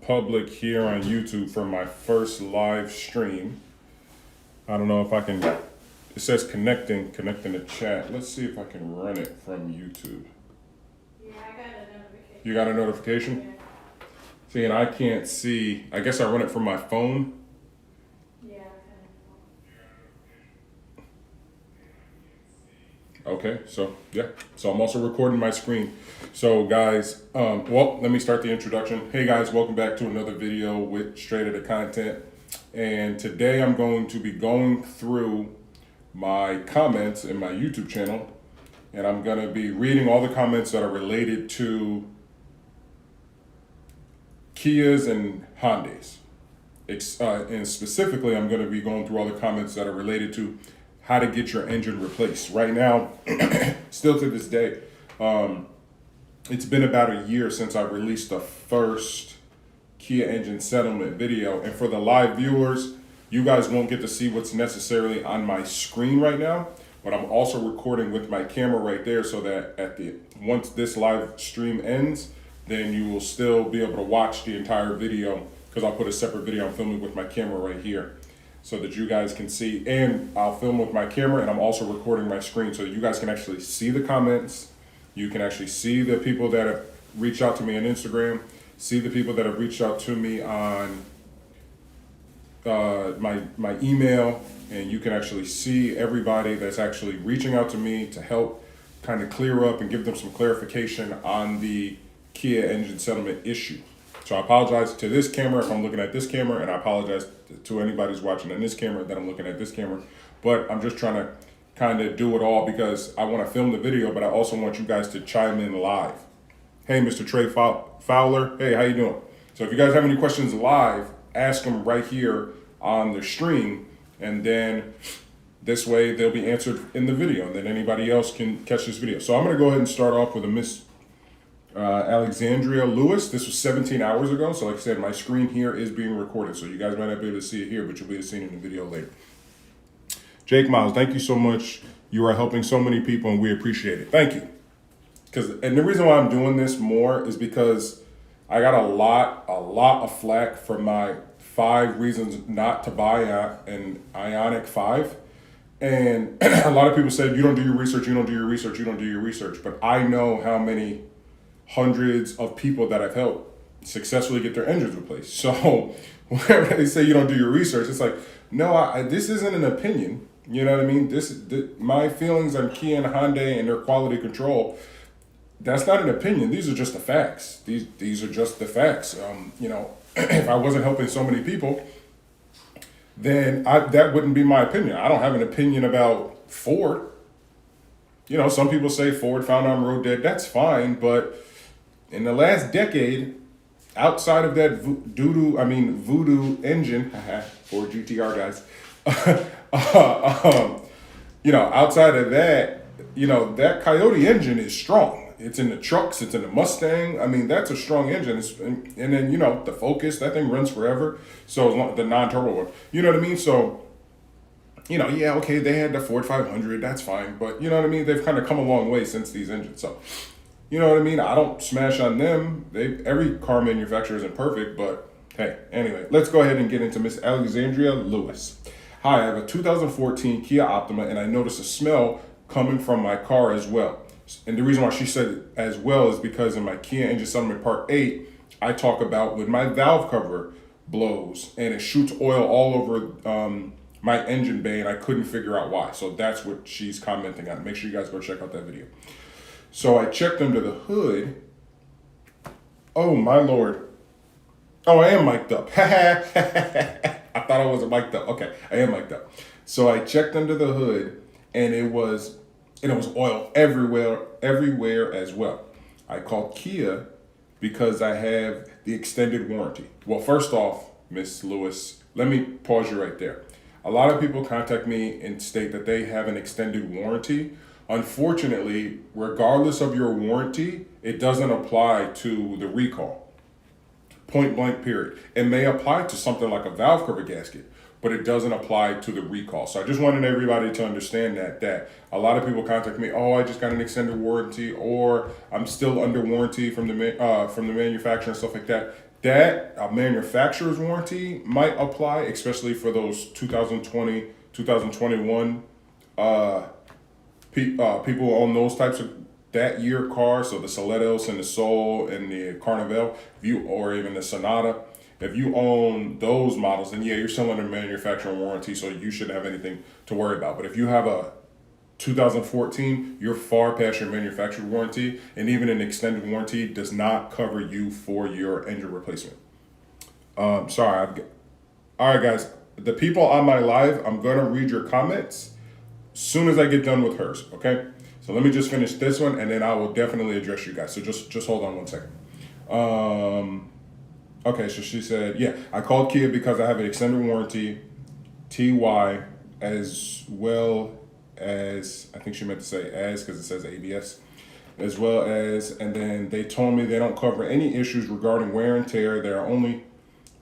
public here on YouTube for my first live stream. I don't know if I can, it says connecting the chat. Let's see if I can run it from YouTube. Yeah, I got a notification. You got a notification? Yeah. See, and I can't see, I guess I run it from my phone. Yeah. Okay, so yeah, so I'm also recording my screen. So guys, well, let me start the introduction. Hey guys, welcome back to another video with Straight Outta Content. And today I'm going to be going through my comments in my YouTube channel, and I'm gonna be reading all the comments that are related to Kias and Hyundais. And specifically, I'm gonna be going through all the comments that are related to how to get your engine replaced. Right now, still to this day, it's been about a year since I released the first Kia engine settlement video. And for the live viewers, you guys won't get to see what's necessarily on my screen right now, but I'm also recording with my camera right there so that once this live stream ends, then you will still be able to watch the entire video, because I'll put a separate video I'm filming with my camera right here, so that you guys can see, and I'll film with my camera and I'm also recording my screen so you guys can actually see the comments. You can actually see the people that have reached out to me on Instagram, see the people that have reached out to me on my email, and you can actually see everybody that's actually reaching out to me to help kind of clear up and give them some clarification on the Kia engine settlement issue. So I apologize to this camera if I'm looking at this camera, and I apologize to anybody who's watching on this camera that I'm looking at this camera. But I'm just trying to kind of do it all because I want to film the video, but I also want you guys to chime in live. Hey, Mr. Trey Fowler. Hey, how you doing? So if you guys have any questions live, ask them right here on the stream, and then this way they'll be answered in the video, and then anybody else can catch this video. So I'm going to go ahead and start off with a Miss Alexandria Lewis. This was 17 hours ago. So like I said, my screen here is being recorded. So you guys might not be able to see it here, but you'll be able to see it in the video later. Jake Miles, thank you so much. You are helping so many people and we appreciate it. Thank you. And the reason why I'm doing this more is because I got a lot of flack for my 5 reasons not to buy an Ioniq 5. And a lot of people said, you don't do your research, you don't do your research, you don't do your research. But I know how many hundreds of people that I've helped successfully get their engines replaced. So whenever they say you don't do your research, it's like, no, this isn't an opinion. You know what I mean? My feelings on Kia and Hyundai and their quality control, that's not an opinion. These are just the facts. These are just the facts. You know, if I wasn't helping so many people, then that wouldn't be my opinion. I don't have an opinion about Ford. You know, some people say Ford found on road dead. That's fine, but in the last decade, outside of that voodoo engine, Ford GTR guys, you know, outside of that, you know, that Coyote engine is strong. It's in the trucks, it's in the Mustang. I mean, that's a strong engine. And then, you know, the Focus, that thing runs forever. So the non-turbo one, you know what I mean? So, you know, yeah, okay, they had the Ford 500, that's fine. But you know what I mean? They've kind of come a long way since these engines. So, you know what I mean? I don't smash on them. Every car manufacturer isn't perfect, but hey, anyway, let's go ahead and get into Miss Alexandria Lewis. Hi, I have a 2014 Kia Optima, and I noticed a smell coming from my car as well. And the reason why she said it as well is because in my Kia Engine Settlement Part 8, I talk about when my valve cover blows and it shoots oil all over my engine bay, and I couldn't figure out why. So that's what she's commenting on. Make sure you guys go check out that video. So I checked under the hood. Oh my Lord. Oh, I am mic'd up. I thought I wasn't mic'd up. Okay, I am mic'd up. So I checked under the hood, and it was oil everywhere as well. I called Kia because I have the extended warranty. Well, first off, Miss Lewis, let me pause you right there. A lot of people contact me and state that they have an extended warranty. Unfortunately, regardless of your warranty, it doesn't apply to the recall. Point blank, period. It may apply to something like a valve cover gasket, but it doesn't apply to the recall. So I just wanted everybody to understand that a lot of people contact me, oh, I just got an extended warranty, or I'm still under warranty from the manufacturer and stuff like that. that a manufacturer's warranty might apply, especially for those 2020, 2021 people who own those types of that year cars. So the Soletos and the Soul and the Carnival, or even the Sonata. If you own those models, then yeah, you're still under manufacturer warranty, so you shouldn't have anything to worry about. But if you have a 2014, you're far past your manufacturer warranty, and even an extended warranty does not cover you for your engine replacement. Sorry. All right, guys. The people on my live, I'm gonna read your comments as soon as I get done with hers. Okay. So let me just finish this one, and then I will definitely address you guys. So just hold on one second. Okay, so she said, yeah, I called Kia because I have an extended warranty, TY, as well as, I think she meant to say as, because it says ABS, as well as, and then they told me they don't cover any issues regarding wear and tear. They're only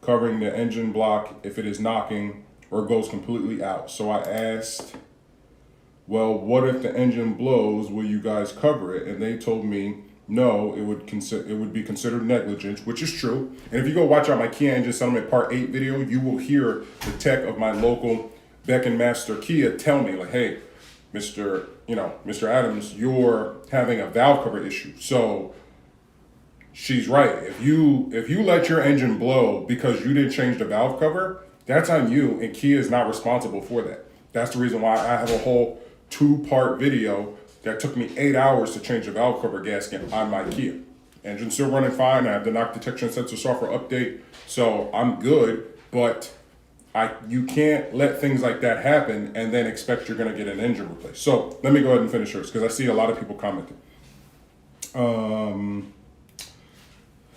covering the engine block if it is knocking or goes completely out. So I asked, well, what if the engine blows? Will you guys cover it? And they told me, no, it would be considered negligence, which is true. And if you go watch out my Kia Engine Settlement Part 8 video, you will hear the tech of my local Beck and Master Kia tell me, like, hey, Mr. Adams, you're having a valve cover issue. So she's right. If you let your engine blow because you didn't change the valve cover, that's on you, and Kia is not responsible for that. That's the reason why I have a whole 2-part video that took me 8 hours to change the valve cover gasket on my Kia. Engine's still running fine. I have the knock detection sensor software update, so I'm good. But you can't let things like that happen and then expect you're going to get an engine replaced. So let me go ahead and finish yours because I see a lot of people commenting. Oh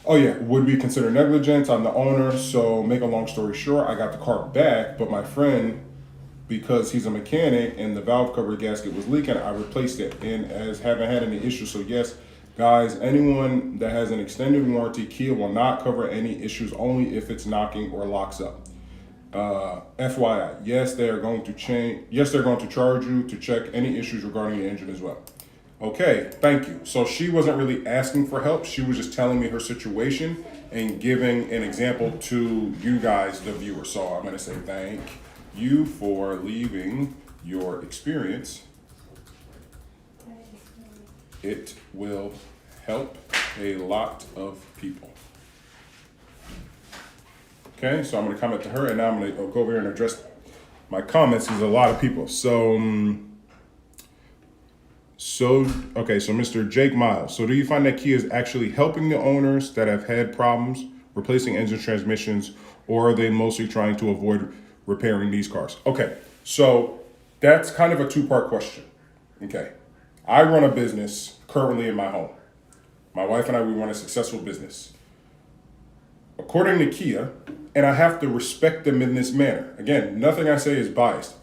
yeah, would be considered negligence. I'm the owner, so make a long story short, I got the car back, but my friend, because he's a mechanic and the valve cover gasket was leaking, I replaced it and haven't had any issues. So yes, guys, anyone that has an extended warranty, Kia will not cover any issues, only if it's knocking or locks up. FYI, yes, they're going to charge you to check any issues regarding the engine as well. Okay, thank you. So she wasn't really asking for help. She was just telling me her situation and giving an example to you guys, the viewers. So I'm going to say thank you for leaving your experience. It will help a lot of people. Okay, so I'm going to comment to her, and now I'm going to go over here and address my comments. There's a lot of people. So Mr. Jake Miles. So do you find that Kia is actually helping the owners that have had problems replacing engine transmissions, or are they mostly trying to avoid repairing these cars? Okay, so that's kind of a 2-part question. Okay, I run a business currently in my home. My wife and I, we run a successful business. According to Kia, and I have to respect them in this manner. Again, nothing I say is biased.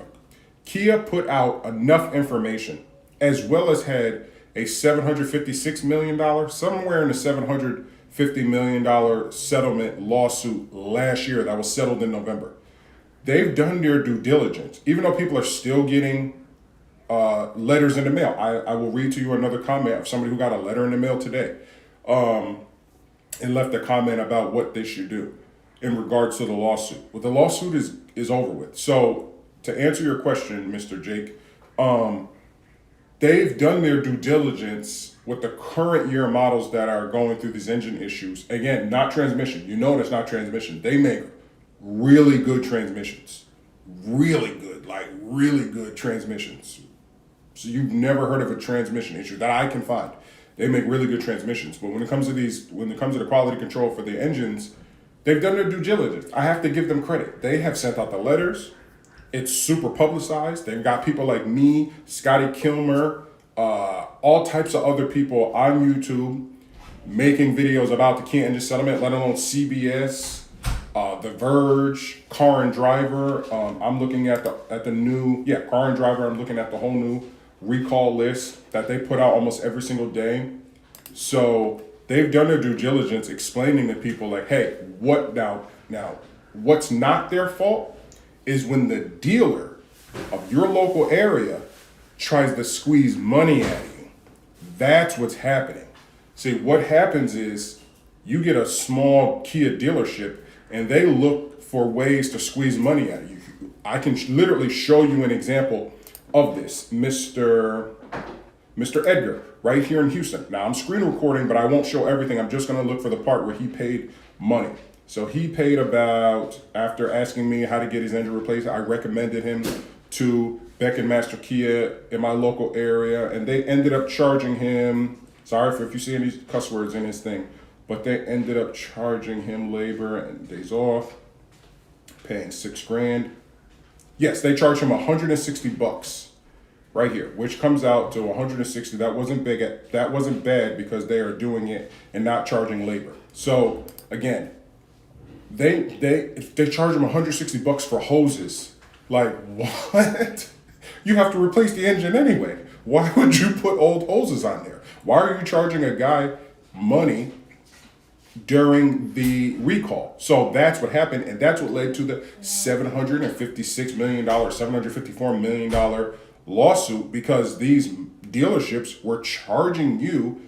Kia put out enough information, as well as had a $756 million, somewhere in the $750 million settlement lawsuit last year that was settled in November. They've done their due diligence, even though people are still getting letters in the mail. I will read to you another comment of somebody who got a letter in the mail today and left a comment about what they should do in regards to the lawsuit. Well, the lawsuit is over with. So to answer your question, Mr. Jake, they've done their due diligence with the current year models that are going through these engine issues. Again, not transmission. You know it's not transmission. They make really good transmissions. Really good transmissions. So you've never heard of a transmission issue that I can find. They make really good transmissions. But when it comes to the quality control for the engines, they've done their due diligence. I have to give them credit. They have sent out the letters. It's super publicized. They've got people like me, Scotty Kilmer, all types of other people on YouTube making videos about the Kia engine settlement, let alone CBS, The Verge, Car and Driver. I'm looking at the new, Car and Driver. I'm looking at the whole new recall list that they put out almost every single day. So they've done their due diligence explaining to people like, hey, what's not their fault is when the dealer of your local area tries to squeeze money out of you. That's what's happening. See, what happens is You get a small Kia dealership, and they look for ways to squeeze money out of you. I can literally show you an example of this, Mr. Edgar, right here in Houston. Now, I'm screen recording, but I won't show everything. I'm just going to look for the part where he paid money. So he paid about, after asking me how to get his engine replaced, I recommended him to Beck and Master Kia in my local area, and they ended up charging him, sorry if you see any cuss words in this thing, but they ended up charging him labor and days off, paying $6,000. Yes, they charged him $160 right here, which comes out to 160. That wasn't bad because they are doing it and not charging labor. So again, they charge him $160 for hoses. Like, what? You have to replace the engine anyway. Why would you put old hoses on there? Why are you charging a guy money during the recall? So that's what happened, and that's what led to the $756 million, $754 million lawsuit, because these dealerships were charging you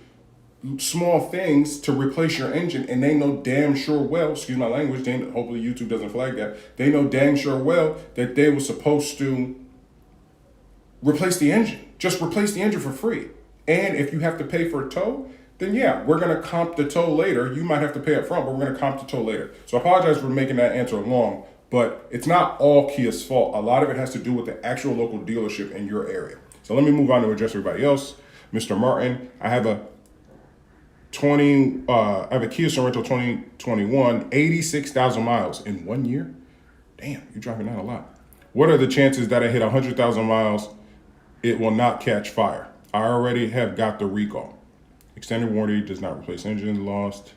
small things to replace your engine, and they know damn sure well, excuse my language, hopefully YouTube doesn't flag that, they know dang sure well that they were supposed to replace the engine. Just replace the engine for free. And if you have to pay for a tow, then yeah, we're going to comp the tow later. You might have to pay up front, but we're going to comp the tow later. So I apologize for making that answer long, but it's not all Kia's fault. A lot of it has to do with the actual local dealership in your area. So let me move on to address everybody else. Mr. Martin, I have a Kia Sorento 2021, 86,000 miles in 1 year. Damn, you're driving that a lot. What are the chances that I hit 100,000 miles, it will not catch fire? I already have got the recall. Extended warranty does not replace engines lost.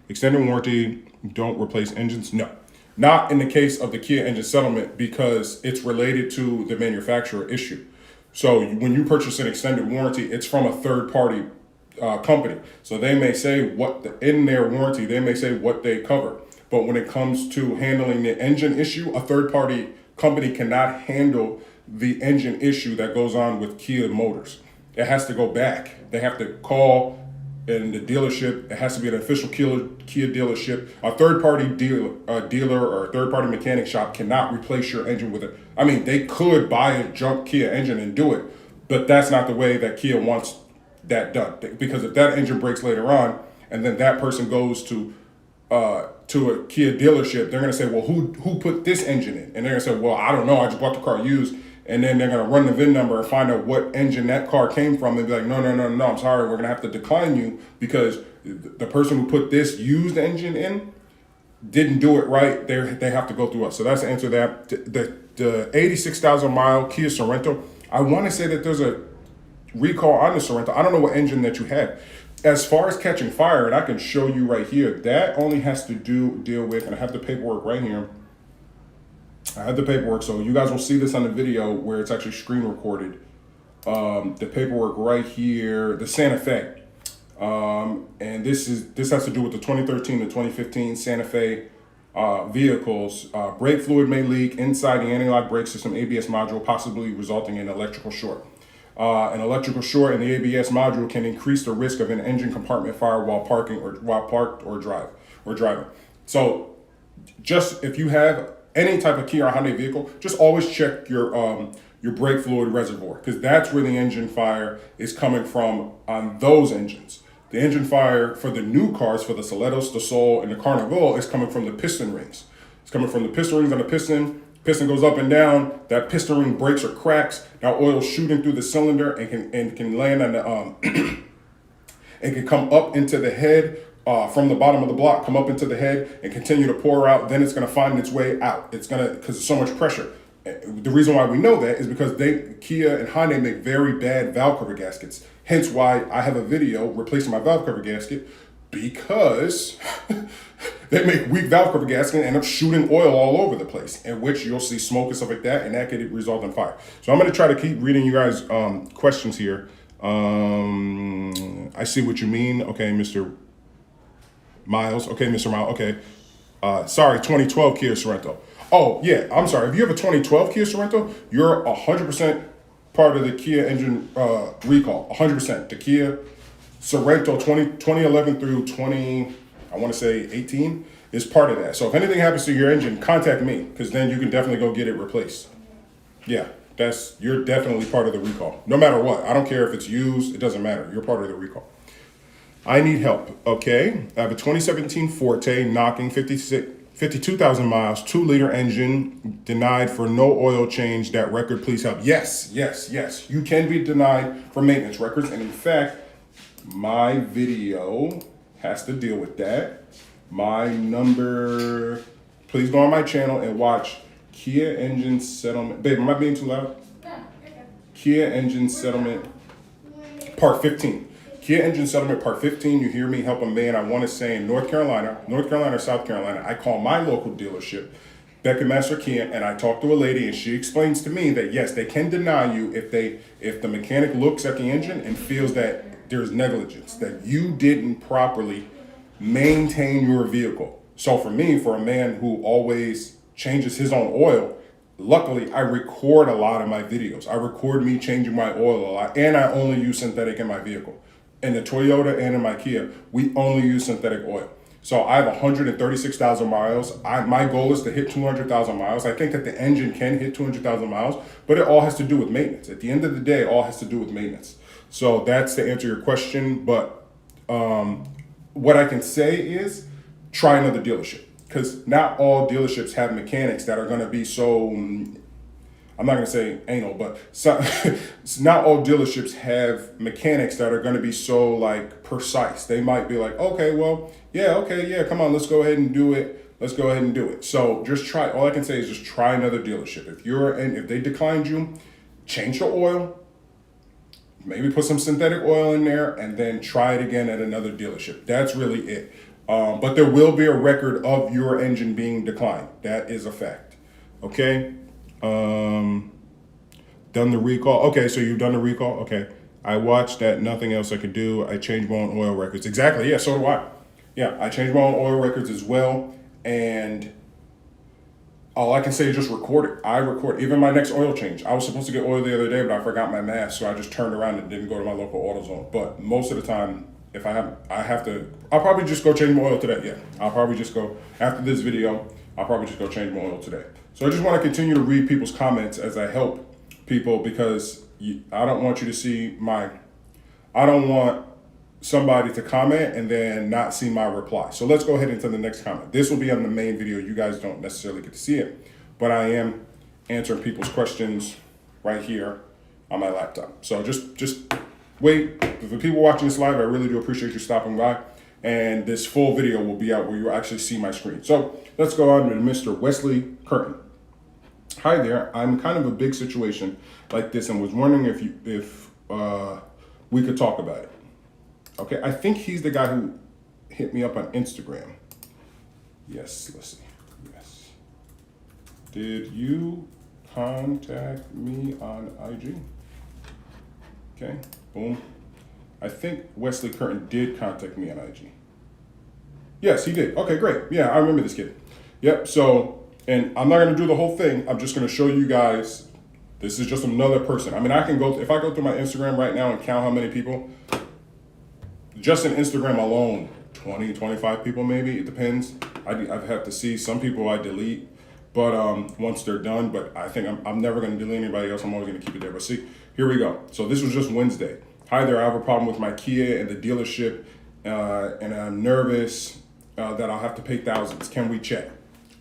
Extended warranty don't replace engines? No. Not in the case of the Kia engine settlement, because it's related to the manufacturer issue. So when you purchase an extended warranty, it's from a third party company. So they may say in their warranty, they may say what they cover. But when it comes to handling the engine issue, a third party company cannot handle the engine issue that goes on with Kia Motors. It has to go back. They have to call in the dealership. It has to be an official Kia dealership. A third-party dealer or a third-party mechanic shop cannot replace your engine with it. I mean, they could buy a junk Kia engine and do it, but that's not the way that Kia wants that done. Because if that engine breaks later on, and then that person goes to a Kia dealership, they're going to say, well, who put this engine in? And they're going to say, well, I don't know. I just bought the car used. And then they're going to run the VIN number and find out what engine that car came from and be like, no, I'm sorry, we're going to have to decline you because the person who put this used engine in didn't do it right. They have to go through us. So that's the answer to that. The 86,000 mile Kia Sorento, I want to say that there's a recall on the Sorento. I don't know what engine that you had. As far as catching fire, and I can show you right here, that only has to deal with, and I have the paperwork right here. I have the paperwork, so you guys will see this on the video where it's actually screen recorded. The paperwork right here, the Santa Fe, and this has to do with the 2013 to 2015 Santa Fe vehicles. Brake fluid may leak inside the anti-lock brake system ABS module, possibly resulting in electrical short. An electrical short in the ABS module can increase the risk of an engine compartment fire while parked or driving. So, just if you have any type of Kia or Hyundai vehicle, just always check your brake fluid reservoir, because that's where the engine fire is coming from on those engines. The engine fire for the new cars, for the Soletos, the Soul, and the Carnival, is coming from the piston rings. It's coming from the piston rings on the piston. Piston goes up and down. That piston ring breaks or cracks. Now oil's shooting through the cylinder and can land on the and can come up into the head. From the bottom of the block, come up into the head and continue to pour out. Then it's going to find its way out. It's going to, because there's so much pressure. The reason why we know that is because Kia and Hyundai make very bad valve cover gaskets. Hence why I have a video replacing my valve cover gasket, because they make weak valve cover gasket and end up shooting oil all over the place, in which you'll see smoke and stuff like that, and that could result in fire. So I'm going to try to keep reading you guys' questions here. I see what you mean. Okay, Mr. Miles. Okay, Mr. Miles. Okay. Sorry, 2012 Kia Sorento. Oh, yeah, I'm sorry. If you have a 2012 Kia Sorento, you're 100% part of the Kia engine recall. 100%. The Kia Sorento 2011 through 2015, I want to say 18, is part of that. So if anything happens to your engine, contact me, because then you can definitely go get it replaced. Yeah, you're definitely part of the recall. No matter what. I don't care if it's used, it doesn't matter. You're part of the recall. I need help, okay? I have a 2017 Forte knocking 52,000 miles, 2-liter engine, denied for no oil change. That record, please help. Yes. You can be denied for maintenance records. And in fact, my video has to deal with that. My number, please go on my channel and watch Kia engine settlement. Babe, am I being too loud? No, you're good. Kia engine settlement, part 15. Kia engine settlement, part 15. You hear me help a man. I want to say in North Carolina or South Carolina, I call my local dealership, Beckett Master Kia, and I talk to a lady, and she explains to me that yes, they can deny you if the mechanic looks at the engine and feels that there's negligence, that you didn't properly maintain your vehicle. So for me, for a man who always changes his own oil, luckily I record a lot of my videos. I record me changing my oil a lot, and I only use synthetic in my vehicle. In the Toyota and in my Kia, we only use synthetic oil. So I have 136,000 miles. My goal is to hit 200,000 miles. I think that the engine can hit 200,000 miles, but it all has to do with maintenance. At the end of the day, it all has to do with maintenance. So that's to answer your question. But what I can say is try another dealership, because not all dealerships have mechanics that are going to be so, I'm not going to say anal, but not all dealerships have mechanics that are going to be so like precise. They might be like, okay, come on, let's go ahead and do it. So just try. All I can say is just try another dealership. If they declined you, change the oil, maybe put some synthetic oil in there, and then try it again at another dealership. That's really it. But there will be a record of your engine being declined. That is a fact. Okay. Done the recall. Okay, so you've done the recall. Okay. I watched that. Nothing else I could do. I changed my own oil records. Exactly. Yeah, so do I. Yeah, I changed my own oil records as well. And all I can say is just record it. I record even my next oil change. I was supposed to get oil the other day, but I forgot my mask, so I just turned around and didn't go to my local AutoZone. But most of the time, if I'll probably just go change my oil today. Yeah, I'll probably just go after this video. I'll probably just go change my oil today. So I just want to continue to read people's comments as I help people, because I don't want you to see I don't want somebody to comment and then not see my reply. So let's go ahead into the next comment. This will be on the main video. You guys don't necessarily get to see it, but I am answering people's questions right here on my laptop. So just wait. For the people watching this live, I really do appreciate you stopping by. And this full video will be out where you actually see my screen. So let's go on to Mr. Wesley Curtin. Hi there. I'm kind of a big situation like this and was wondering if we could talk about it. Okay, I think he's the guy who hit me up on Instagram. Yes, let's see. Yes. Did you contact me on IG? Okay, boom. I think Wesley Curtin did contact me on IG. Yes, he did. Okay, great. Yeah, I remember this kid. Yep, so, and I'm not going to do the whole thing. I'm just going to show you guys, this is just another person. I mean, if I go through my Instagram right now and count how many people, just in Instagram alone, 20, 25 people maybe, it depends. I have to see. Some people I delete, but once they're done, but I think I'm never going to delete anybody else. I'm always going to keep it there. But see, here we go. So this was just Wednesday. Hi there, I have a problem with my Kia and the dealership, and I'm nervous that I'll have to pay thousands. Can we check?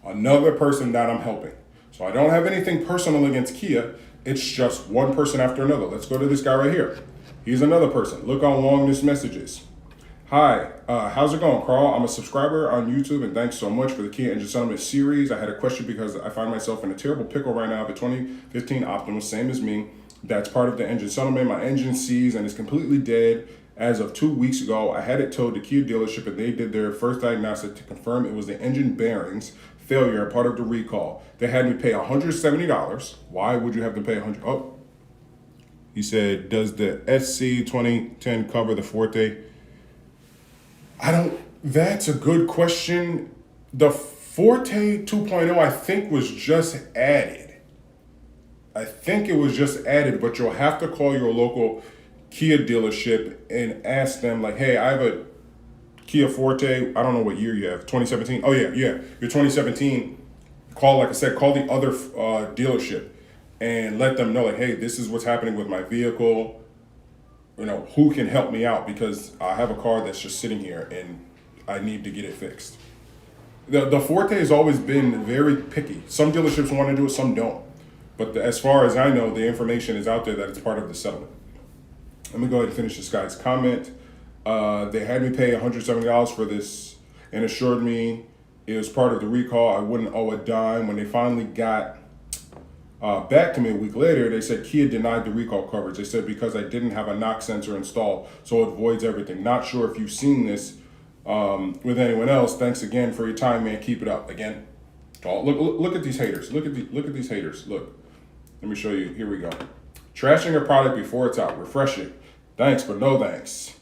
Another person that I'm helping. So I don't have anything personal against Kia. It's just one person after another. Let's go to this guy right here. He's another person. Look how long this message is. Hi, how's it going, Carl? I'm a subscriber on YouTube, and thanks so much for the Kia Engine Settlement series. I had a question because I find myself in a terrible pickle right now. The 2015 Optimus, same as me. That's part of the engine settlement. My engine seized and is completely dead. As of 2 weeks ago, I had it towed to Kia dealership, and they did their first diagnostic to confirm it was the engine bearings failure, part of the recall. They had me pay $170. Why would you have to pay $100? Oh, he said, does the SC 2010 cover the Forte? That's a good question. The Forte 2.0, I think, was just added. I think it was just added, but you'll have to call your local Kia dealership and ask them, like, hey, I have a Kia Forte, I don't know what year you have, 2017. Oh yeah, your 2017. Call, like I said, call the other dealership and let them know, like, hey, this is what's happening with my vehicle. You know, who can help me out because I have a car that's just sitting here and I need to get it fixed. The Forte has always been very picky. Some dealerships want to do it, some don't. But as far as I know, the information is out there that it's part of the settlement. Let me go ahead and finish this guy's comment. They had me pay $170 for this and assured me it was part of the recall. I wouldn't owe a dime. When they finally got back to me a week later, they said Kia denied the recall coverage. They said because I didn't have a knock sensor installed, so it voids everything. Not sure if you've seen this with anyone else. Thanks again for your time, man. Keep it up. Again, look at these haters. Look at these haters. Look, let me show you. Here we go. Trashing a product before it's out. Refresh it. Thanks, but no thanks.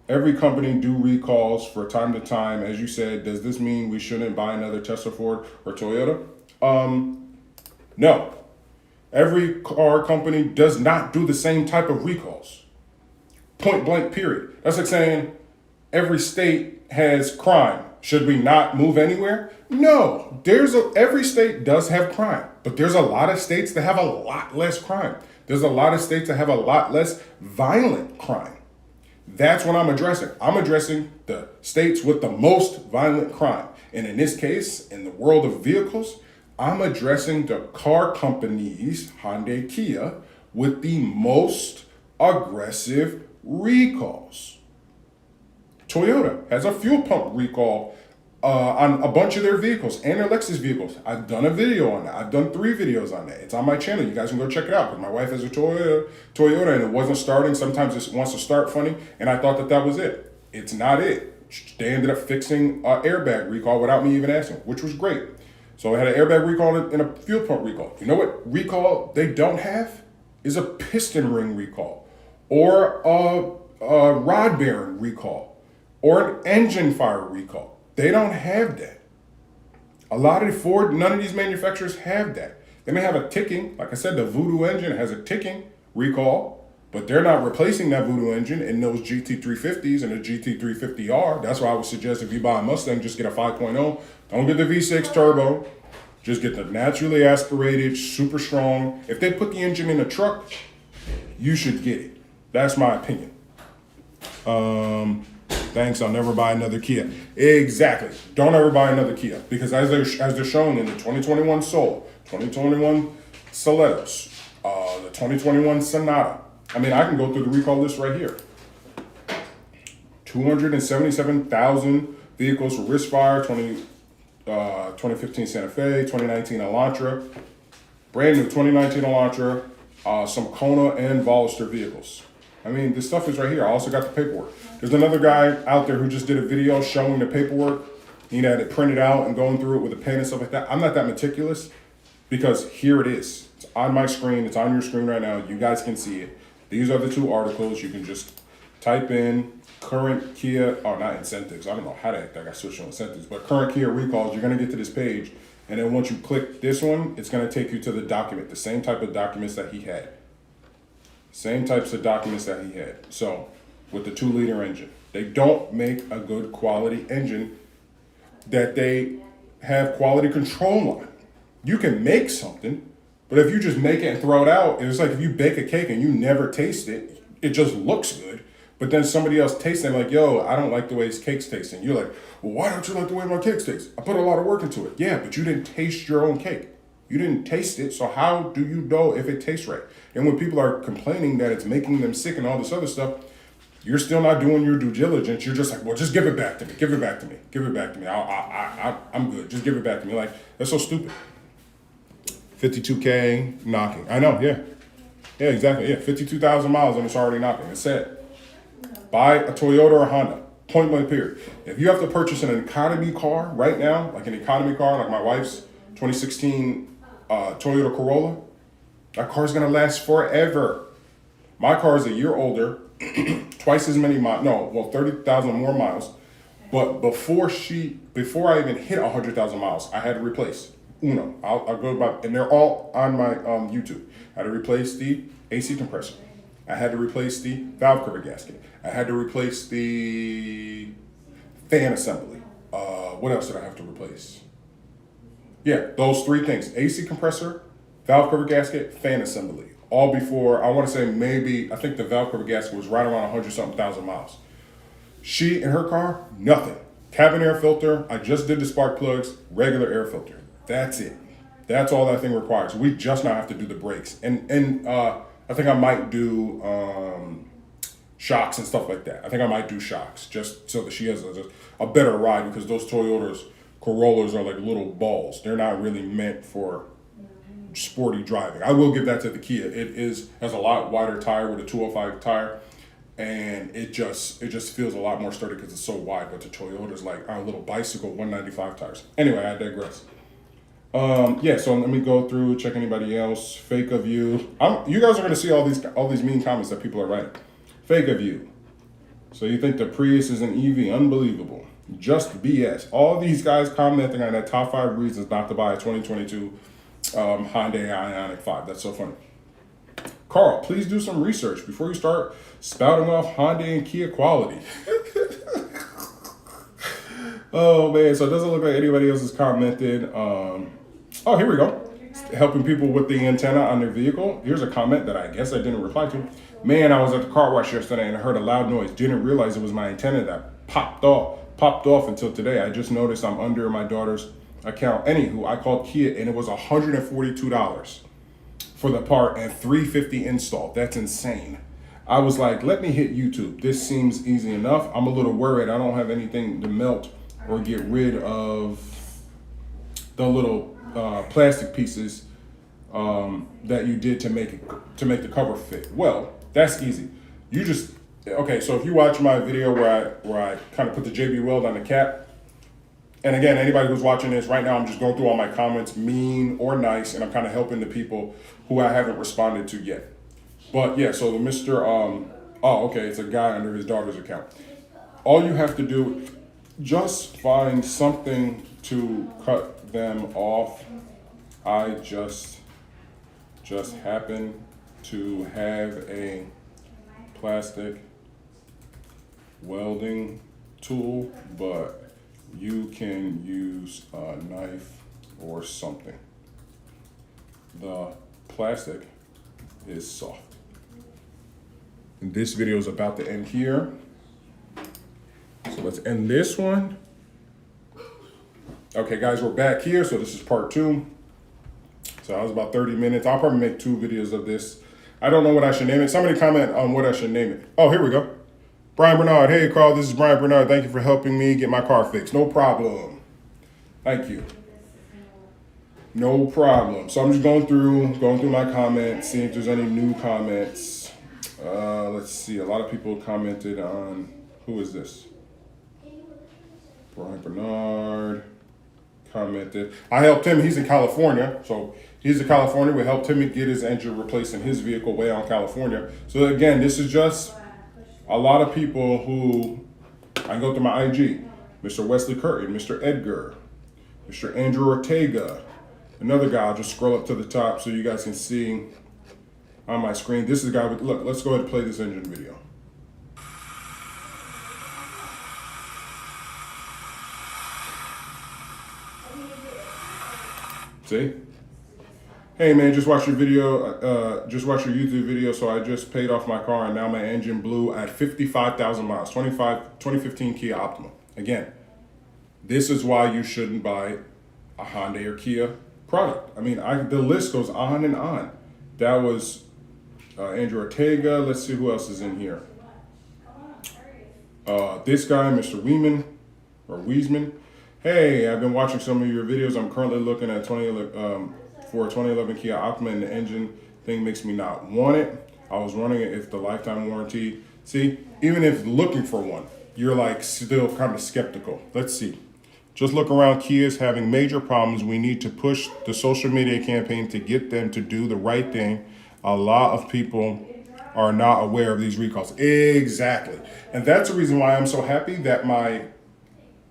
Every company do recalls for time to time. As you said, does this mean we shouldn't buy another Tesla, Ford, or Toyota? No. Every car company does not do the same type of recalls. Point blank, period. That's like saying every state has crime. Should we not move anywhere? No. Every state does have crime, but there's a lot of states that have a lot less crime. There's a lot of states that have a lot less violent crime. That's what I'm addressing. I'm addressing the states with the most violent crime. And in this case, in the world of vehicles, I'm addressing the car companies, Hyundai, Kia, with the most aggressive recalls. Toyota has a fuel pump recall on a bunch of their vehicles and their Lexus vehicles. I've done a video on that. I've done 3 videos on that. It's on my channel. You guys can go check it out. Because my wife has a Toyota and it wasn't starting. Sometimes it wants to start funny. And I thought that was it. It's not it. They ended up fixing an airbag recall without me even asking, which was great. So I had an airbag recall and a fuel pump recall. You know what recall they don't have? Is a piston ring recall or a rod bearing recall or an engine fire recall. They don't have that. A lot of none of these manufacturers have that. They may have a ticking, like I said, the Voodoo engine has a ticking recall, but they're not replacing that Voodoo engine in those GT350s and the GT350R. That's why I would suggest if you buy a Mustang, just get a 5.0. Don't get the V6 turbo. Just get the naturally aspirated, super strong. If they put the engine in a truck, you should get it. That's my opinion. Thanks, I'll never buy another Kia. Exactly. Don't ever buy another Kia. Because as they're shown in the 2021 Soul, 2021 Soletos, the 2021 Sonata. I mean, I can go through the recall list right here. 277,000 vehicles for Wristfire, 2015 Santa Fe, 2019 Elantra, brand new 2019 Elantra, some Kona and Veloster vehicles. I mean, this stuff is right here. I also got the paperwork. There's another guy out there who just did a video showing the paperwork. He had it printed out and going through it with a pen and stuff like that. I'm not that meticulous because here it is. It's on my screen. It's on your screen right now. You guys can see it. These are the 2 articles. You can just type in current Kia, not incentives. I don't know how the heck I got switched on incentives, but current Kia recalls. You're going to get to this page. And then once you click this one, it's going to take you to the document, the same type of documents that he had. Same types of documents that he had. So, with the 2-liter engine. They don't make a good quality engine that they have quality control on. You can make something, but if you just make it and throw it out, it's like if you bake a cake and you never taste it, it just looks good. But then somebody else tastes it and like, yo, I don't like the way his cake's tasting. You're like, well, why don't you like the way my cake tastes? I put a lot of work into it. Yeah, but you didn't taste your own cake. You didn't taste it, so how do you know if it tastes right? And when people are complaining that it's making them sick and all this other stuff, you're still not doing your due diligence. You're just like, well, just give it back to me. Give it back to me. Give it back to me. I'm good. Just give it back to me. Like, that's so stupid. 52K knocking. I know, yeah. Yeah, exactly. Yeah, 52,000 miles and it's already knocking. It's sad. Buy a Toyota or a Honda. Point blank period. If you have to purchase an economy car right now, like an economy car, like my wife's 2016 Toyota Corolla, that car's gonna last forever. My car is a year older, twice as many miles, 30,000 more miles. But before I even hit 100,000 miles, I had to replace Uno. I'll go by, and they're all on my YouTube. I had to replace the AC compressor. I had to replace the valve cover gasket. I had to replace the fan assembly. What else did I have to replace? Yeah, those three things: AC compressor, valve cover gasket, fan assembly. All before, I want to say maybe, I think the valve cover gasket was right around 100 something thousand miles. She, in her car, nothing. Cabin air filter, I just did the spark plugs, regular air filter. That's it. That's all that thing requires. We just now have to do the brakes. And I think I might do shocks and stuff like that. I think I might do shocks just so that she has a better ride, because those Corollas are like little balls. They're not really meant for sporty driving. I will give that to the Kia. It has a lot wider tire with a 205 tire, and it just feels a lot more sturdy because it's so wide. But the Toyota's like a little bicycle 195 tires. Anyway, I digress. Yeah, so let me go through, check anybody else. Fake of you. You guys are gonna see all these mean comments that people are writing. Fake of you. So you think the Prius is an EV? Unbelievable. Just BS. All these guys commenting on that top 5 reasons not to buy a 2022 Hyundai Ioniq 5. That's so funny. Carl, please do some research before you start spouting off Hyundai and Kia quality. Oh man, so it doesn't look like anybody else has commented. Oh, here we go. Helping people with the antenna on their vehicle. Here's a comment that I guess I didn't reply to. Man, I was at the car wash yesterday and I heard a loud noise. Didn't realize it was my antenna that popped off until today. I just noticed I'm under my daughter's account. Anywho, I called Kia and it was $142 for the part and $350 installed. That's insane. I was like, let me hit YouTube. This seems easy enough. I'm a little worried. I don't have anything to melt or get rid of the little plastic pieces that you did to make the cover fit. Well, that's easy. You just so if you watch my video where I kind of put the JB Weld on the cap, and again, anybody who's watching this right now, I'm just going through all my comments, mean or nice, and I'm kind of helping the people who I haven't responded to yet. But yeah, so the Mr. It's a guy under his daughter's account. All you have to do, just find something to cut them off. I just happen to have a plastic welding tool, but you can use a knife or something. The plastic is soft. And this video is about to end here. So let's end this one. Okay, guys, we're back here. So this is part 2. So that was about 30 minutes. I'll probably make 2 videos of this. I don't know what I should name it. Somebody comment on what I should name it. Oh, here we go. Brian Bernard. Hey, Carl, this is Brian Bernard. Thank you for helping me get my car fixed. No problem. Thank you. No problem. So I'm just going through my comments, seeing if there's any new comments. Let's see. A lot of people commented on, who is this? Brian Bernard commented. I helped him. He's in California. So he's in California. We helped him get his engine replaced in his vehicle way out in California. So again, this is just a lot of people who, I can go through my IG. Mr. Wesley Curtin, Mr. Edgar, Mr. Andrew Ortega, another guy. I'll just scroll up to the top so you guys can see on my screen. This is a guy with, look, let's go ahead and play this engine video. See? Hey man, just watch your video, just watch your YouTube video. So I just paid off my car and now my engine blew at 55,000 miles, 2015 Kia Optima. Again, this is why you shouldn't buy a Hyundai or Kia product. I mean, the list goes on and on. That was Andrew Ortega. Let's see who else is in here. This guy, Mr. Wiesman. Hey, I've been watching some of your videos. I'm currently looking at for a 2011 Kia Optima, and the engine thing makes me not want it. I was wondering if the lifetime warranty. See, even if looking for one, you're like still kind of skeptical. Let's see. Just look around. Kia's having major problems. We need to push the social media campaign to get them to do the right thing. A lot of people are not aware of these recalls. Exactly. And that's the reason why I'm so happy that my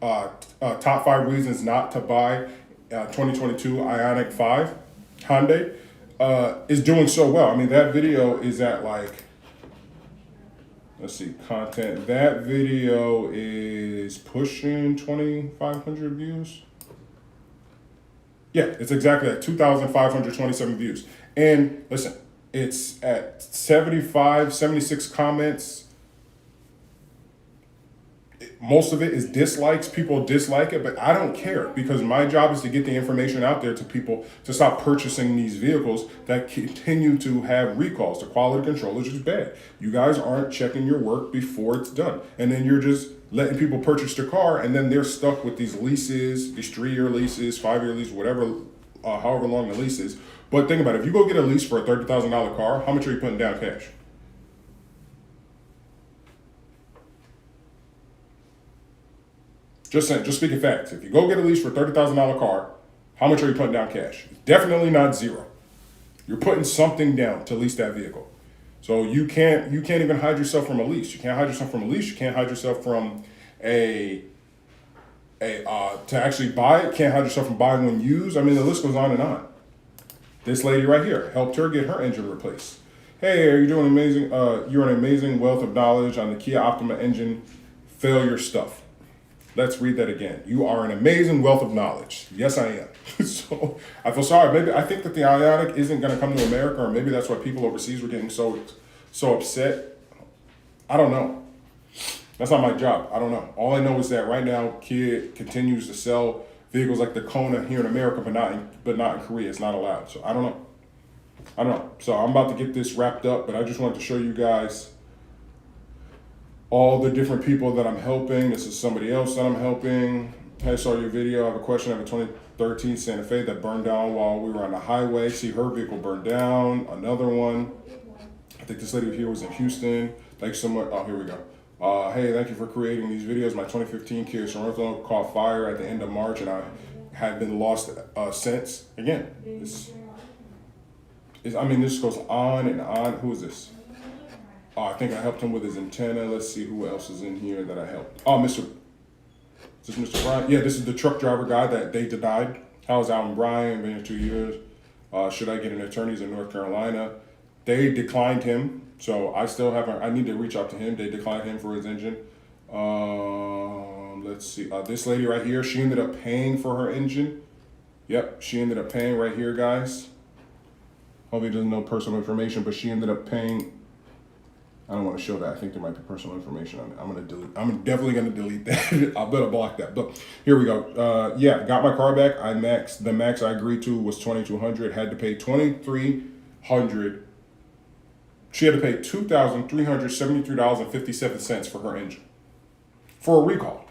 top 5 reasons not to buy 2022 Ioniq 5 Hyundai is doing so well. I mean, that video is at like Let's see, content. That video is pushing 2,500 views. Yeah, it's exactly at 2,527 views. And listen, it's at 75, 76 comments. Most of it is dislikes. People dislike it, but I don't care because my job is to get the information out there to people to stop purchasing these vehicles that continue to have recalls. The quality control is just bad. You guys aren't checking your work before it's done. And then you're just letting people purchase their car and then they're stuck with these leases, these 3-year leases, 5-year leases, whatever, however long the lease is. But think about it. If you go get a lease for a $30,000 car, how much are you putting down cash? Just saying, just speaking facts. If you go get a lease for a $30,000 car, how much are you putting down cash? Definitely not zero. You're putting something down to lease that vehicle. So you can't even hide yourself from a lease. You can't hide yourself from a lease. You can't hide yourself from to actually buy it. Can't hide yourself from buying one used. I mean, the list goes on and on. This lady right here helped her get her engine replaced. Hey, are you doing amazing? You're an amazing wealth of knowledge on the Kia Optima engine failure stuff. Let's read that again. You are an amazing wealth of knowledge. Yes, I am. So I feel sorry. Maybe I think that the Ioniq isn't going to come to America, or maybe that's why people overseas were getting so upset. I don't know. That's not my job. I don't know. All I know is that right now, Kia continues to sell vehicles like the Kona here in America, but not in Korea. It's not allowed. So I don't know. So I'm about to get this wrapped up, but I just wanted to show you guys all the different people that I'm helping. This is somebody else that I'm helping. Hey, I saw your video. I have a question. I have a 2013 Santa Fe that burned down while we were on the highway. See, her vehicle burned down. Another one. I think this lady here was in Houston. Thanks so much. Oh, here we go. Hey, thank you for creating these videos. My 2015 Kia Sorento caught fire at the end of March, and I have been lost since. Again, this goes on and on. Who is this? I think I helped him with his antenna. Let's see who else is in here that I helped. Oh, is this Mr. Brian? Yeah, this is the truck driver guy that they denied. How's Alan Brian? Been here 2 years. Should I get an attorney? He's in North Carolina. They declined him, so I need to reach out to him. They declined him for his engine. Let's see. This lady right here, she ended up paying for her engine. Yep, she ended up paying right here, guys. Hope he doesn't know personal information, but she ended up paying. I don't want to show that. I think there might be personal information on it. I'm definitely gonna delete that. I better block that. But here we go. Yeah, got my car back. The max I agreed to was $2,200. Had to pay $2,300. She had to pay $2,373.57 for her engine for a recall.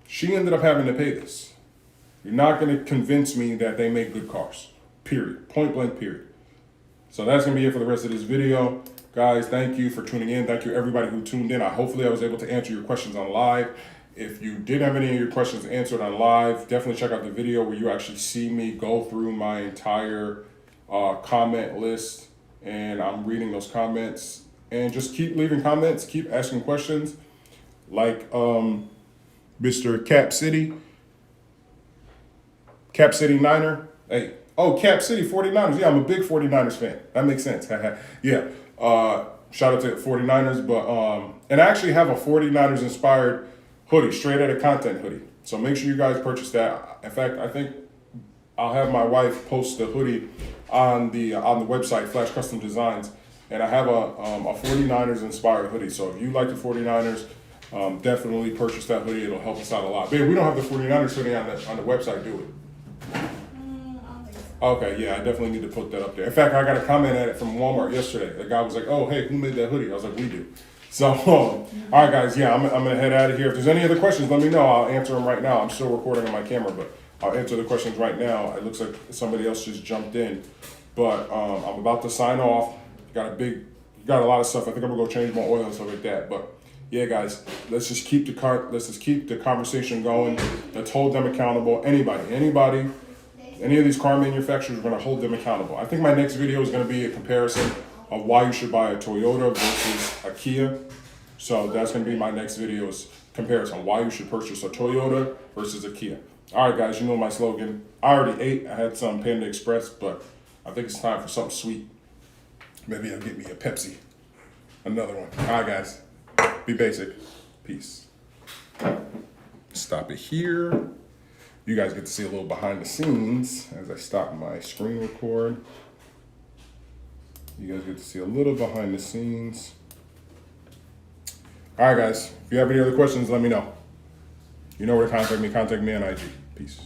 She ended up having to pay this. You're not gonna convince me that they make good cars. Period. Point blank. Period. So that's gonna be it for the rest of this video. Guys, thank you for tuning in. Thank you everybody who tuned in. Hopefully I was able to answer your questions on live. If you did have any of your questions answered on live, definitely check out the video where you actually see me go through my entire comment list, and I'm reading those comments. And just keep leaving comments, keep asking questions, like Mr. Cap City Niner. Hey, oh, Cap City 49ers. Yeah, I'm a big 49ers fan. That makes sense. Yeah. Shout out to 49ers, but and I actually have a 49ers inspired hoodie, straight out of content hoodie. So make sure you guys purchase that. In fact, I think I'll have my wife post the hoodie on the website, Flash Custom Designs, and I have a 49ers inspired hoodie. So if you like the 49ers, definitely purchase that hoodie. It'll help us out a lot. Babe, we don't have the 49ers hoodie on the website, do we? Okay, yeah, I definitely need to put that up there. In fact, I got a comment at it from Walmart yesterday. The guy was like, oh, hey, who made that hoodie? I was like, we do. So, all right, guys, yeah, I'm going to head out of here. If there's any other questions, let me know. I'll answer them right now. I'm still recording on my camera, but I'll answer the questions right now. It looks like somebody else just jumped in. But I'm about to sign off. Got a lot of stuff. I think I'm going to go change my oil and stuff like that. But, yeah, guys, let's just keep the conversation going. Let's hold them accountable. Anybody. Any of these car manufacturers are going to hold them accountable. I think my next video is going to be a comparison of why you should buy a Toyota versus a Kia. So that's going to be my next video's comparison, why you should purchase a Toyota versus a Kia. All right, guys, you know my slogan. I already ate. I had some Panda Express, but I think it's time for something sweet. Maybe I'll get me a Pepsi. Another one. All right, guys. Be basic. Peace. Stop it here. You guys get to see a little behind the scenes as I stop my screen record. You guys get to see a little behind the scenes. All right, guys. If you have any other questions, let me know. You know where to contact me. Contact me on IG. Peace.